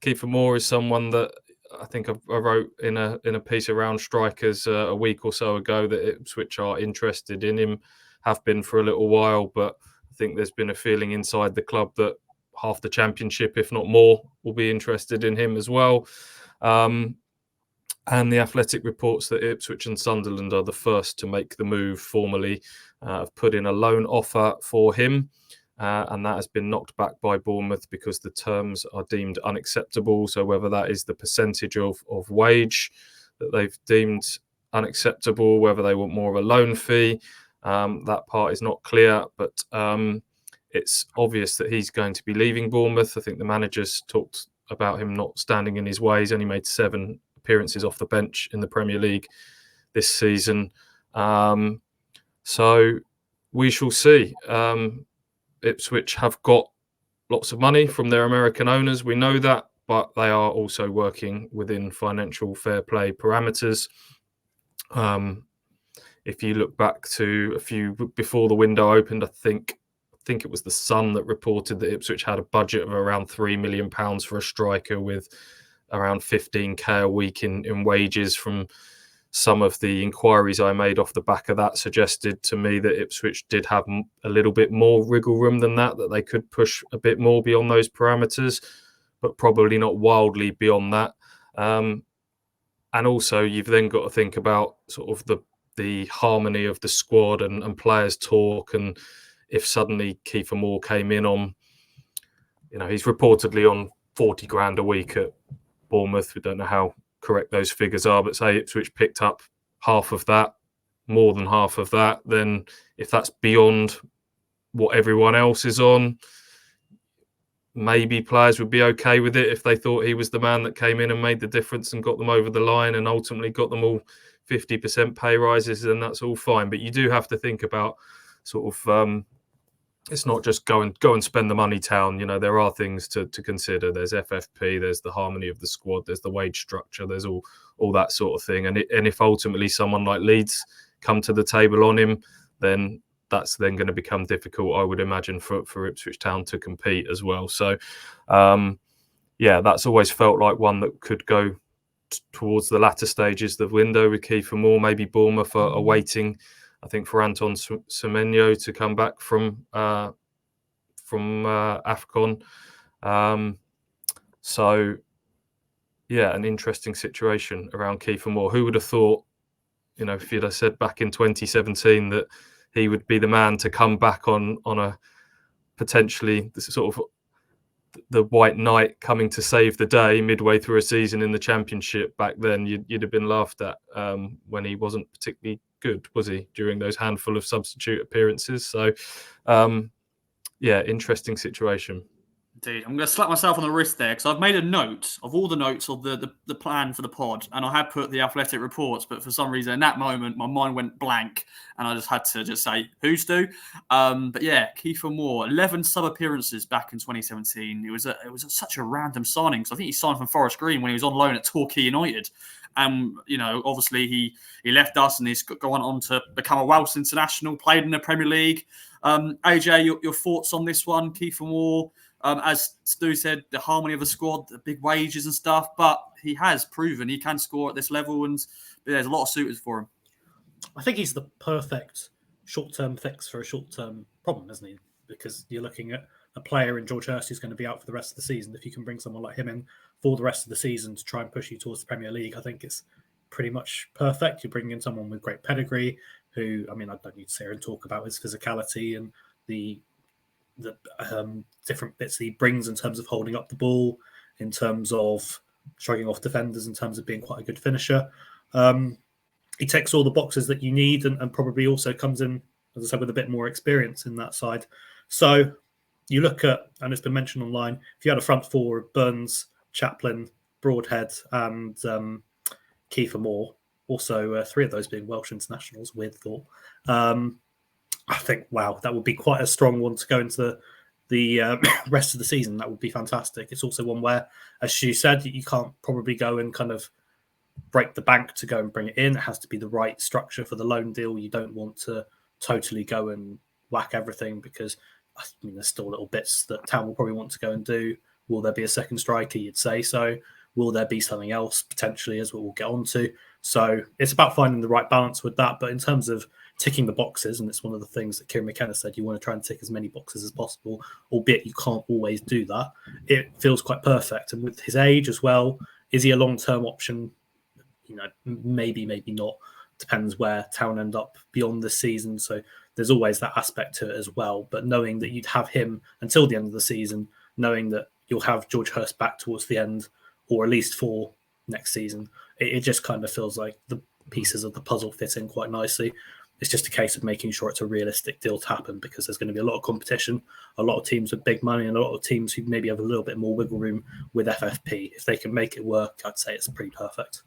Kieffer Moore is someone that I think I wrote in a piece around strikers a week or so ago that Ipswich are interested in him, have been for a little while, but I think there's been a feeling inside the club that half the Championship, if not more, will be interested in him as well. And the Athletic reports that Ipswich and Sunderland are the first to make the move formally, have put in a loan offer for him. And that has been knocked back by Bournemouth because the terms are deemed unacceptable. So whether that is the percentage of wage that they've deemed unacceptable, whether they want more of a loan fee, that part is not clear. But it's obvious that he's going to be leaving Bournemouth. I think the managers talked about him not standing in his way. He's only made 7 appearances off the bench in the Premier League this season. So we shall see. Ipswich have got lots of money from their American owners. We know that, but they are also working within financial fair play parameters. If you look back to a few before the window opened, I think it was the Sun that reported that Ipswich had a budget of around £3 million for a striker, with around 15k a week in wages. From some of the inquiries I made off the back of that suggested to me that Ipswich did have a little bit more wriggle room than that they could push a bit more beyond those parameters, but probably not wildly beyond that. And also, you've then got to think about sort of the harmony of the squad and players talk. And if suddenly Kieffer Moore came in on, he's reportedly on 40 grand a week at Bournemouth. We don't know how correct those figures are, but say Ipswich picked up half of that, more than half of that, then if that's beyond what everyone else is on, maybe players would be okay with it if they thought he was the man that came in and made the difference and got them over the line and ultimately got them all 50% pay rises, then that's all fine. But you do have to think about sort of it's not just go and spend the money town. There are things to consider. There's FFP, there's the harmony of the squad, there's the wage structure, there's all that sort of thing. And if ultimately someone like Leeds come to the table on him, then that's then going to become difficult, I would imagine, for Ipswich Town to compete as well. So, that's always felt like one that could go towards the latter stages of the window with Kieffer Moore. Maybe Bournemouth are waiting, I think, for Anton Semenyo to come back from AFCON. An interesting situation around Kieffer Moore. Who would have thought, if you'd have said back in 2017 that he would be the man to come back on a potentially sort of the white knight coming to save the day midway through a season in the Championship. Back then, you'd have been laughed at when he wasn't particularly good, was he, during those handful of substitute appearances? So, interesting situation. Indeed. I'm going to slap myself on the wrist there because I've made a note of all the notes of the plan for the pod, and I had put the Athletic reports, but for some reason in that moment my mind went blank and I just had to say who's do. But yeah, Kieffer Moore, 11 sub appearances back in 2017. It was such a random signing because I think he signed from Forest Green when he was on loan at Torquay United. Obviously he left us and he's gone on to become a Welsh international, played in the Premier League. AJ, your thoughts on this one, Kieffer Moore? As Stu said, the harmony of the squad, the big wages and stuff, but he has proven he can score at this level, and there's a lot of suitors for him. I think he's the perfect short-term fix for a short-term problem, isn't he? Because you're looking at a player in George Hurst who's going to be out for the rest of the season. If you can bring someone like him in for the rest of the season to try and push you towards the Premier League, I think it's pretty much perfect. You're bringing in someone with great pedigree who, I don't need to sit here and talk about his physicality and the different bits that he brings in terms of holding up the ball, in terms of shrugging off defenders, in terms of being quite a good finisher. He ticks all the boxes that you need and probably also comes in, as I said, with a bit more experience in that side. So you look at, and it's been mentioned online, if you had a front four of Burns, Chaplin, Broadhead and Kieffer Moore, also 3 of those being Welsh internationals, weird thought. I think, wow, that would be quite a strong one to go into the rest of the season. That would be fantastic. It's also one where, as Stu said, you can't probably go and kind of break the bank to go and bring it in. It has to be the right structure for the loan deal. You don't want to totally go and whack everything because there's still little bits that Town will probably want to go and do. Will there be a second striker? You'd say so. Will there be something else potentially, as we'll get on to? So it's about finding the right balance with that. But in terms of ticking the boxes, and it's one of the things that Kieran McKenna said, you want to try and tick as many boxes as possible, albeit you can't always do that. It feels quite perfect. And with his age as well, is he a long-term option? Maybe not. Depends where Town end up beyond this season. So there's always that aspect to it as well. But knowing that you'd have him until the end of the season, knowing that you'll have George Hurst back towards the end, or at least for next season, it just kind of feels like the pieces of the puzzle fit in quite nicely. It's just a case of making sure it's a realistic deal to happen, because there's going to be a lot of competition, a lot of teams with big money, and a lot of teams who maybe have a little bit more wiggle room with FFP. If they can make it work, I'd say it's pretty perfect.